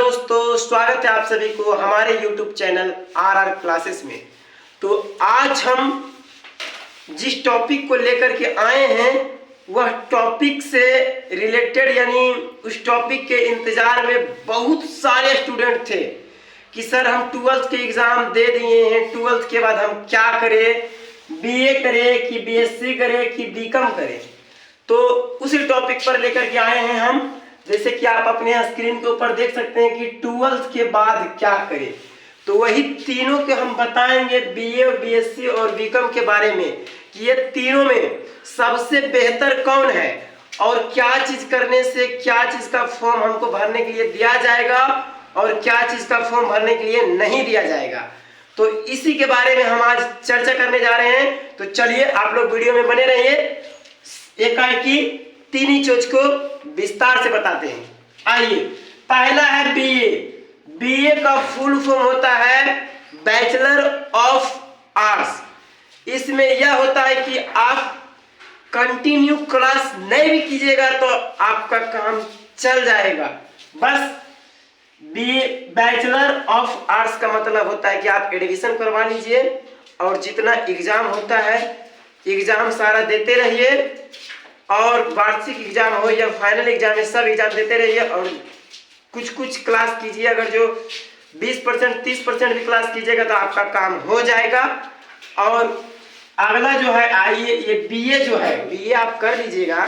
दोस्तों, स्वागत है आप सभी को हमारे YouTube चैनल आर क्लासेस में। तो आज हम जिस टॉपिक को लेकर के आए हैं वह टॉपिक से रिलेटेड, यानी उस टॉपिक के इंतजार में बहुत सारे स्टूडेंट थे कि सर हम 12th के एग्ज़ाम दे दिए हैं, 12th के बाद हम क्या करें, BA करें कि BSc करें कि BCom करें। तो उसी टॉपिक पर लेकर के आए हैं हम। जैसे कि आप अपने स्क्रीन के ऊपर देख सकते हैं कि 12th के बाद क्या करें, तो वही तीनों के हम बताएंगे BA, BSc और BCom के बारे में कि ये तीनों में सबसे बेहतर कौन है और क्या चीज करने से क्या चीज का फॉर्म हमको भरने के लिए दिया जाएगा और क्या चीज का फॉर्म भरने के लिए नहीं दिया जाएगा। तो इसी के बारे में हम आज चर्चा करने जा रहे हैं। तो चलिए आप लोग वीडियो में बने रहिए, एकाएकी तीन ही चीज को विस्तार से बताते हैं। आइए, पहला है BA। BA का फुल फॉर्म होता है बैचलर ऑफ आर्ट्स। इसमें यह होता है कि आप कंटिन्यू क्लास नहीं भी कीजिएगा तो आपका काम चल जाएगा। बस BA बैचलर ऑफ आर्ट्स का मतलब होता है कि आप एडमिशन करवा लीजिए और जितना एग्जाम होता है एग्जाम सारा देते रहिए, और वार्षिक एग्जाम हो या फाइनल एग्जाम है, सब एग्जाम देते रहिए और कुछ कुछ क्लास कीजिए। अगर जो 20% 30% भी क्लास कीजिएगा तो आपका काम हो जाएगा। और अगला जो है, आइए, ये BA जो है, BA आप कर लीजिएगा।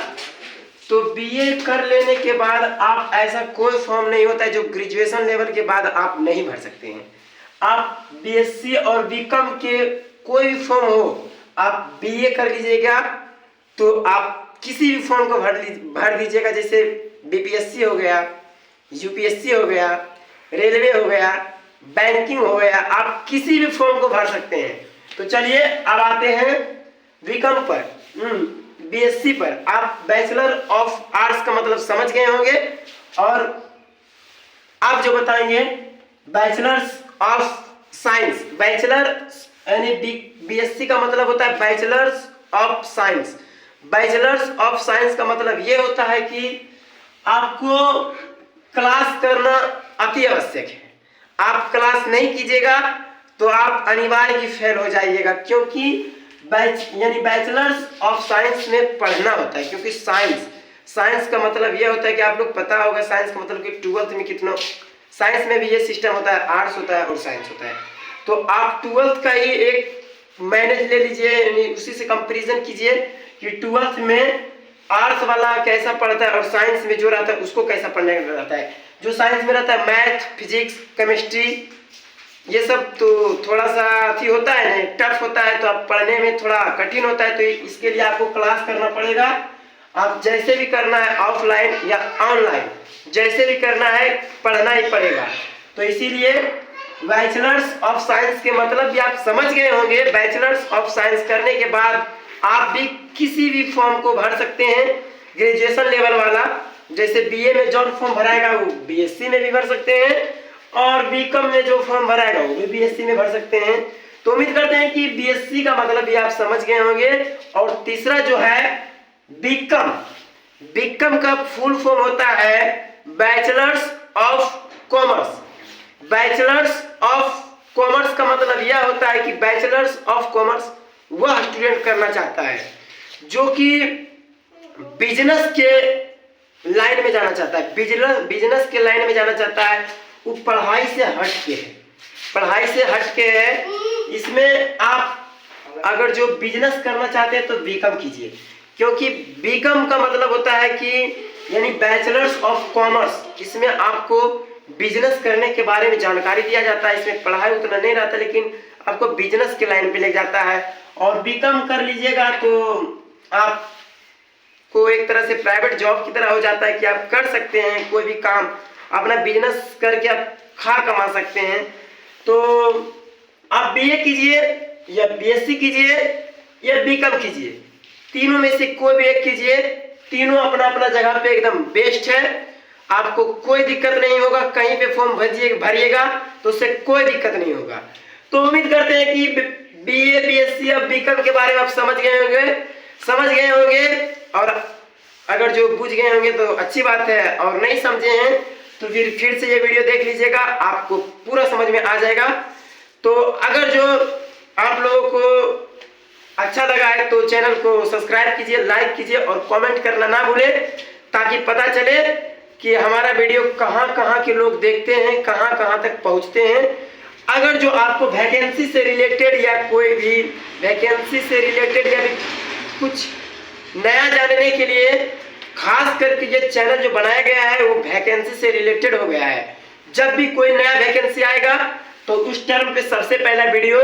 तो BA कर लेने के बाद आप, ऐसा कोई फॉर्म नहीं होता है जो ग्रेजुएशन लेवल के बाद आप नहीं भर सकते हैं। आप BSc और BCom के कोई भी फॉर्म हो, आप BA कर लीजिएगा तो आप किसी भी फॉर्म को भर दीजिएगा। जैसे BPSC हो गया, UPSC हो गया, रेलवे हो गया, बैंकिंग हो गया, आप किसी भी फॉर्म को भर सकते हैं। तो चलिए अब आते हैं BCom पर, BSc पर। आप बैचलर ऑफ आर्ट्स का मतलब समझ गए होंगे, और आप जो बताएंगे बैचलर्स ऑफ साइंस। बैचलर यानी BSc का मतलब होता है bachelors of science. Bachelors of science का मतलब ये होता है कि आपको क्लास करना अति आवश्यक है। आप क्लास नहीं कीजिएगा तो आप अनिवार्य ही फेल हो जाइएगा, क्योंकि यानी बैचलर्स ऑफ साइंस में पढ़ना होता है। क्योंकि साइंस का मतलब ये होता है कि आप लोग पता होगा, साइंस का मतलब कि 12th में कितना, साइंस में भी ये सिस्टम होता है, आर्ट्स होता है और साइंस होता है। तो आप 12th का ही एक मैनेज ले लीजिए, यानी उसी से कंपेरिजन कीजिए कि 12th में आर्ट्स वाला कैसा पढ़ता है और साइंस में जो रहता है उसको कैसा पढ़ने रहता है। जो साइंस में रहता है मैथ, फिजिक्स, केमिस्ट्री, ये सब तो थोड़ा सा अथी होता है, नहीं टफ होता है, तो आप पढ़ने में थोड़ा कठिन होता है। तो इसके लिए आपको क्लास करना पड़ेगा। आप जैसे भी करना है, ऑफलाइन या ऑनलाइन, जैसे भी करना है पढ़ना ही पड़ेगा। तो इसीलिए बैचलर्स ऑफ साइंस के मतलब भी आप समझ गए होंगे। बैचलर्स ऑफ साइंस करने के बाद आप भी किसी भी फॉर्म को भर सकते हैं ग्रेजुएशन लेवल वाला। जैसे BA में जो फॉर्म भराएगा वो BSc में भी भर सकते हैं, और BCom में जो फॉर्म भराएगा वो भी BSc में भर सकते हैं। तो उम्मीद करते हैं कि BSc का मतलब भी आप समझ गए होंगे। और तीसरा जो है BCom। BCom का फुल फॉर्म होता है bachelors of commerce. Bachelors of commerce का मतलब यह होता है कि बैचलर्स ऑफ कॉमर्स वह स्टूडेंट करना चाहता है जो कि बिजनेस के लाइन में जाना चाहता है, बिजनेस के लाइन में जाना चाहता है। वो पढ़ाई से हट के है, पढ़ाई से हट के है। इसमें आप अगर जो बिजनेस करना चाहते हैं तो BCom कीजिए, क्योंकि BCom का मतलब होता है कि यानी बैचलर्स ऑफ कॉमर्स। इसमें आपको बिजनेस करने के बारे में जानकारी दिया जाता है। इसमें पढ़ाई उतना नहीं रहता, लेकिन आपको बिजनेस के लाइन पे ले जाता है। और BCom कर लीजिएगा तो आपको एक तरह से प्राइवेट जॉब की तरह हो जाता है कि आप कर सकते हैं कोई भी काम, अपना बिजनेस करके आप खा कमा सकते हैं। तो आप BA कीजिए या BSc कीजिए या BCom कीजिए, तीनों में से कोई भी एक कीजिए। तीनों अपना अपना जगह पे एकदम बेस्ट है। आपको कोई दिक्कत नहीं होगा, कहीं पे फॉर्म भरिएगा तो उससे कोई दिक्कत नहीं होगा। तो उम्मीद करते हैं कि BA, BSc और BCom के बारे में आप समझ गए होंगे। और अगर जो बुझ गए होंगे तो अच्छी बात है, और नहीं समझे हैं तो फिर से ये वीडियो देख लीजिएगा, आपको पूरा समझ में आ जाएगा। तो अगर जो आप लोगों को अच्छा लगा है तो चैनल को सब्सक्राइब कीजिए, लाइक कीजिए और कमेंट करना ना भूलें, ताकि पता चले कि हमारा वीडियो कहाँ कहाँ के लोग देखते हैं, कहाँ कहाँ तक पहुँचते हैं। अगर जो आपको वैकेंसी से रिलेटेड या कोई भी वैकेंसी से रिलेटेड या कुछ नया जानने के लिए, खास करके ये चैनल जो बनाया गया है वो वैकेंसी से रिलेटेड हो गया है। जब भी कोई नया वैकेंसी आएगा तो उस टाइम पे सबसे पहला वीडियो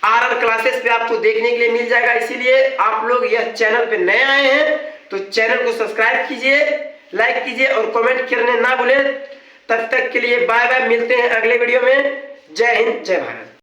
आरआर क्लासेस पे आपको देखने के लिए मिल जाएगा। इसीलिए आप लोग यह चैनल पे नए आए हैं तो चैनल को सब्सक्राइब कीजिए, लाइक कीजिए और कमेंट करने ना भूलें। तब तक के लिए बाय बाय, मिलते हैं अगले वीडियो में। जय हिंद, जय भारत।